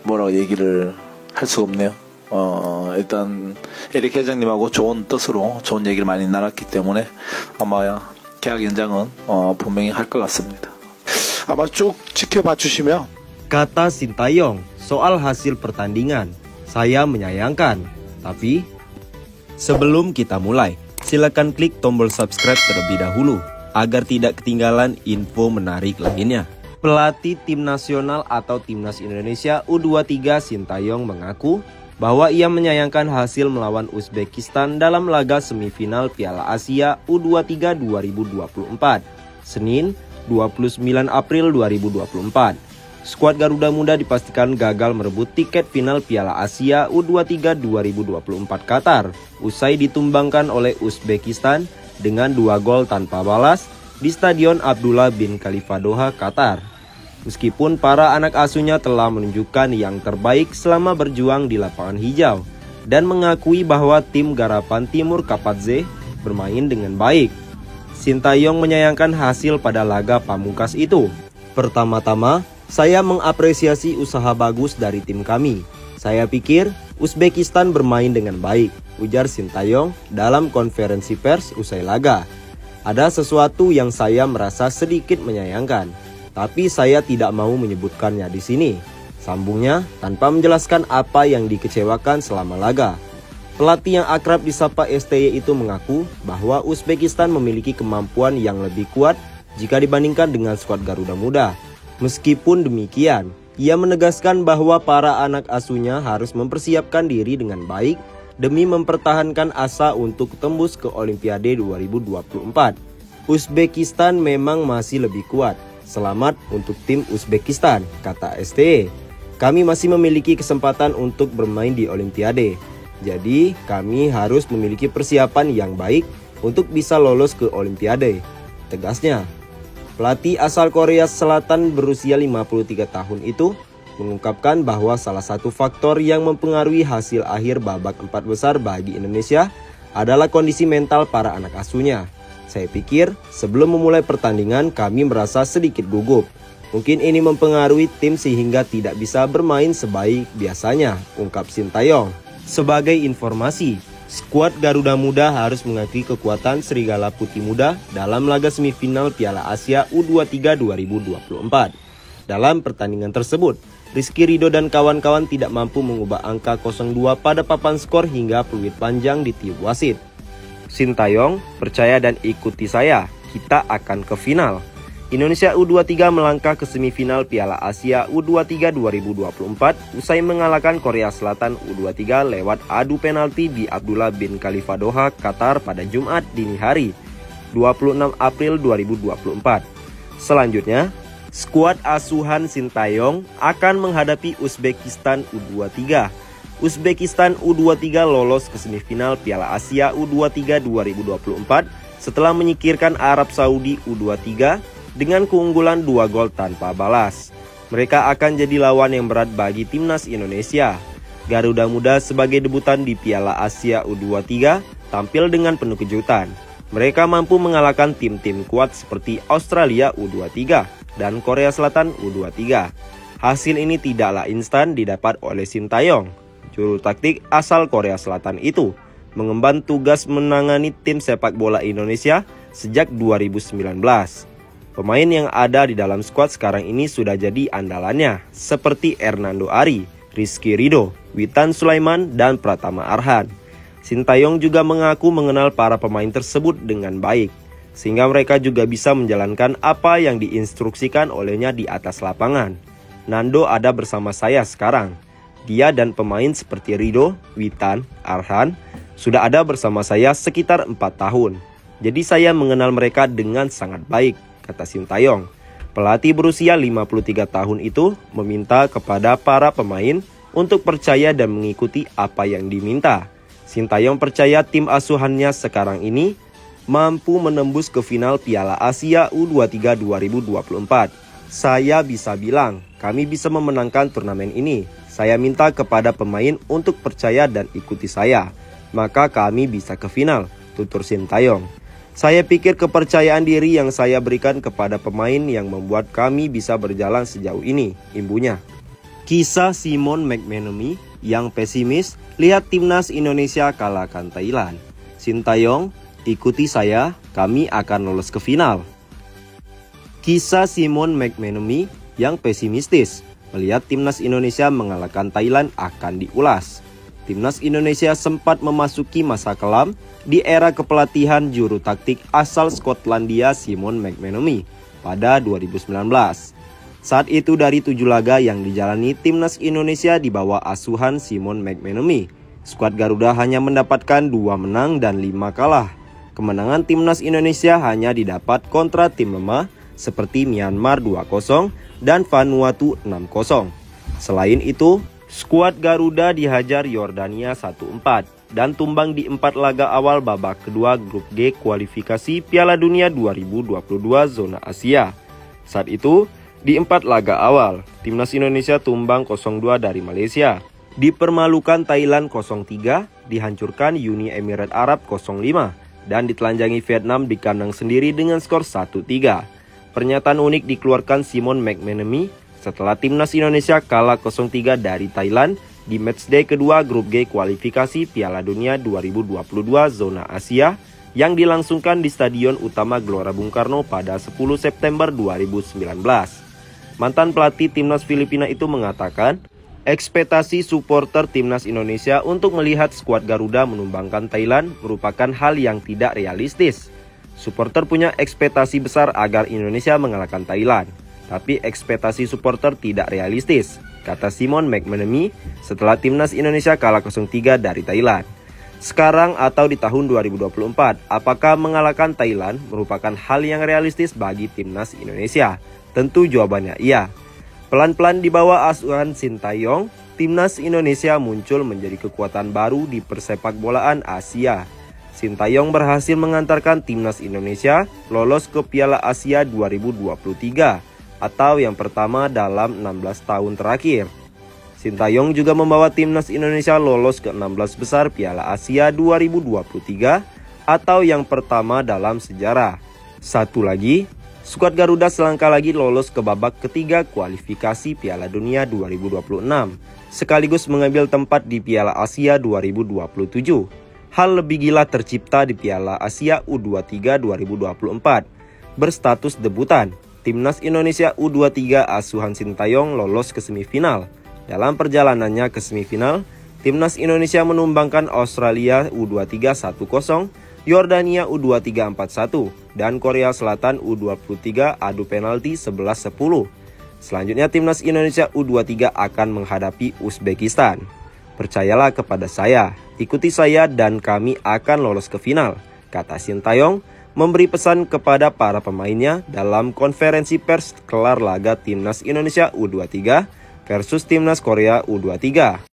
뭐라고 얘기를 할 수가 없네요. 일단 에릭 회장님하고 좋은 뜻으로 좋은 얘기를 많이 나눴기 때문에 아마 계약 연장은 분명히 할 것 같습니다. 아마 쭉 지켜봐 주시면. Kata Sintayong soal hasil pertandingan, saya menyayangkan. Tapi sebelum kita mulai, silakan klik tombol subscribe terlebih dahulu agar tidak ketinggalan info menarik lainnya. Pelatih tim nasional atau Timnas Indonesia U23 Sintayong mengaku bahwa ia menyayangkan hasil melawan Uzbekistan dalam laga semifinal Piala Asia U23 2024, Senin 29 April 2024. Skuad Garuda Muda dipastikan gagal merebut tiket final Piala Asia U23 2024 Qatar usai ditumbangkan oleh Uzbekistan dengan 2 gol tanpa balas di Stadion Abdullah bin Khalifa Doha, Qatar. Meskipun para anak asuhnya telah menunjukkan yang terbaik selama berjuang di lapangan hijau dan mengakui bahwa tim garapan Timur Kapadze bermain dengan baik, Sintayong menyayangkan hasil pada laga pamungkas itu. Pertama-tama, saya mengapresiasi usaha bagus dari tim kami. Saya pikir Uzbekistan bermain dengan baik, ujar Sintayong dalam konferensi pers usai laga. Ada sesuatu yang saya merasa sedikit menyayangkan, tapi saya tidak mau menyebutkannya di sini, sambungnya tanpa menjelaskan apa yang dikecewakan selama laga. Pelatih yang akrab disapa STY itu mengaku bahwa Uzbekistan memiliki kemampuan yang lebih kuat jika dibandingkan dengan skuad Garuda Muda. Meskipun demikian, ia menegaskan bahwa para anak asuhnya harus mempersiapkan diri dengan baik demi mempertahankan asa untuk tembus ke Olimpiade 2024. Uzbekistan memang masih lebih kuat. Selamat untuk tim Uzbekistan, kata STY. Kami masih memiliki kesempatan untuk bermain di Olimpiade. Jadi, kami harus memiliki persiapan yang baik untuk bisa lolos ke Olimpiade, tegasnya. Pelatih asal Korea Selatan berusia 53 tahun itu mengungkapkan bahwa salah satu faktor yang mempengaruhi hasil akhir babak 4 besar bagi Indonesia adalah kondisi mental para anak asuhnya. Saya pikir sebelum memulai pertandingan kami merasa sedikit gugup. Mungkin ini mempengaruhi tim sehingga tidak bisa bermain sebaik biasanya, ungkap Sintayong. Sebagai informasi, skuad Garuda Muda harus mengakui kekuatan Serigala Putih Muda dalam laga semifinal Piala Asia U23 2024. Dalam pertandingan tersebut, Rizky Ridho dan kawan-kawan tidak mampu mengubah angka 0-2 pada papan skor hingga peluit panjang ditiup wasit. Sintayong, percaya dan ikuti saya, kita akan ke final. Indonesia U23 melangkah ke semifinal Piala Asia U23 2024 usai mengalahkan Korea Selatan U23 lewat adu penalti di Abdullah bin Khalifa Doha, Qatar pada Jumat dini hari, 26 April 2024. Selanjutnya, skuad asuhan Sintayong akan menghadapi Uzbekistan U23. Uzbekistan U23 lolos ke semifinal Piala Asia U23 2024 setelah menyingkirkan Arab Saudi U23 dengan keunggulan 2 gol tanpa balas. Mereka akan jadi lawan yang berat bagi timnas Indonesia. Garuda Muda sebagai debutan di Piala Asia U23 tampil dengan penuh kejutan. Mereka mampu mengalahkan tim-tim kuat seperti Australia U23 dan Korea Selatan U23. Hasil ini tidaklah instan didapat oleh Sintayong. Juru taktik asal Korea Selatan itu mengemban tugas menangani tim sepak bola Indonesia sejak 2019. Pemain yang ada di dalam skuad sekarang ini sudah jadi andalannya, seperti Hernando Ari, Rizky Ridho, Witan Sulaiman, dan Pratama Arhan. Sintayong juga mengaku mengenal para pemain tersebut dengan baik, sehingga mereka juga bisa menjalankan apa yang diinstruksikan olehnya di atas lapangan. Nando ada bersama saya sekarang. Dia dan pemain seperti Ridho, Witan, Arhan sudah ada bersama saya sekitar 4 tahun. Jadi saya mengenal mereka dengan sangat baik, kata Sintayong. Pelatih berusia 53 tahun itu meminta kepada para pemain untuk percaya dan mengikuti apa yang diminta. Sintayong percaya tim asuhannya sekarang ini mampu menembus ke final Piala Asia U23 2024. Saya bisa bilang, kami bisa memenangkan turnamen ini. Saya minta kepada pemain untuk percaya dan ikuti saya. Maka kami bisa ke final, tutur Sintayong. Saya pikir kepercayaan diri yang saya berikan kepada pemain yang membuat kami bisa berjalan sejauh ini, imbunya. Kisah Simon McManamy yang pesimis lihat timnas Indonesia kalahkan Thailand. Sintayong, ikuti saya, kami akan lolos ke final. Kisah Simon McManamy yang pesimistis melihat timnas Indonesia mengalahkan Thailand akan diulas. Timnas Indonesia sempat memasuki masa kelam di era kepelatihan juru taktik asal Skotlandia Simon McManamy pada 2019. Saat itu dari 7 laga yang dijalani timnas Indonesia di bawah asuhan Simon McManamy, skuad Garuda hanya mendapatkan 2 menang dan 5 kalah. Kemenangan timnas Indonesia hanya didapat kontra tim lemah seperti Myanmar 2-0 dan Vanuatu 6-0. Selain itu, skuad Garuda dihajar Yordania 1-4 dan tumbang di 4 laga awal babak kedua grup G kualifikasi Piala Dunia 2022 zona Asia. Saat itu, di 4 laga awal, timnas Indonesia tumbang 0-2 dari Malaysia, dipermalukan Thailand 0-3, dihancurkan Uni Emirat Arab 0-5, dan ditelanjangi Vietnam di kandang sendiri dengan skor 1-3. Pernyataan unik dikeluarkan Simon McManamy setelah timnas Indonesia kalah 0-3 dari Thailand di matchday kedua grup G kualifikasi Piala Dunia 2022 zona Asia yang dilangsungkan di Stadion Utama Gelora Bung Karno pada 10 September 2019. Mantan pelatih timnas Filipina itu mengatakan, ekspektasi supporter timnas Indonesia untuk melihat skuad Garuda menumbangkan Thailand merupakan hal yang tidak realistis. Supporter punya ekspektasi besar agar Indonesia mengalahkan Thailand. Tapi ekspektasi supporter tidak realistis, kata Simon McManamy setelah timnas Indonesia kalah 0-3 dari Thailand. Sekarang atau di tahun 2024, apakah mengalahkan Thailand merupakan hal yang realistis bagi timnas Indonesia? Tentu jawabannya iya. Pelan-pelan di bawah asuhan Sintayong, timnas Indonesia muncul menjadi kekuatan baru di persepakbolaan Asia. Sintayong berhasil mengantarkan timnas Indonesia lolos ke Piala Asia 2023. Atau yang pertama dalam 16 tahun terakhir. Sintayong juga membawa timnas Indonesia lolos ke 16 besar Piala Asia 2023 atau yang pertama dalam sejarah. Satu lagi, skuad Garuda selangkah lagi lolos ke babak ketiga kualifikasi Piala Dunia 2026, sekaligus mengambil tempat di Piala Asia 2027. Hal lebih gila tercipta di Piala Asia U23 2024, berstatus debutan. Timnas Indonesia U23 asuhan Sintayong lolos ke semifinal. Dalam perjalanannya ke semifinal, timnas Indonesia menumbangkan Australia U23 1-0, Yordania U23 4-1, dan Korea Selatan U23 adu penalti 11-10. Selanjutnya timnas Indonesia U23 akan menghadapi Uzbekistan. Percayalah kepada saya, ikuti saya dan kami akan lolos ke final, kata Sintayong, memberi pesan kepada para pemainnya dalam konferensi pers kelar laga timnas Indonesia U23 versus timnas Korea U23.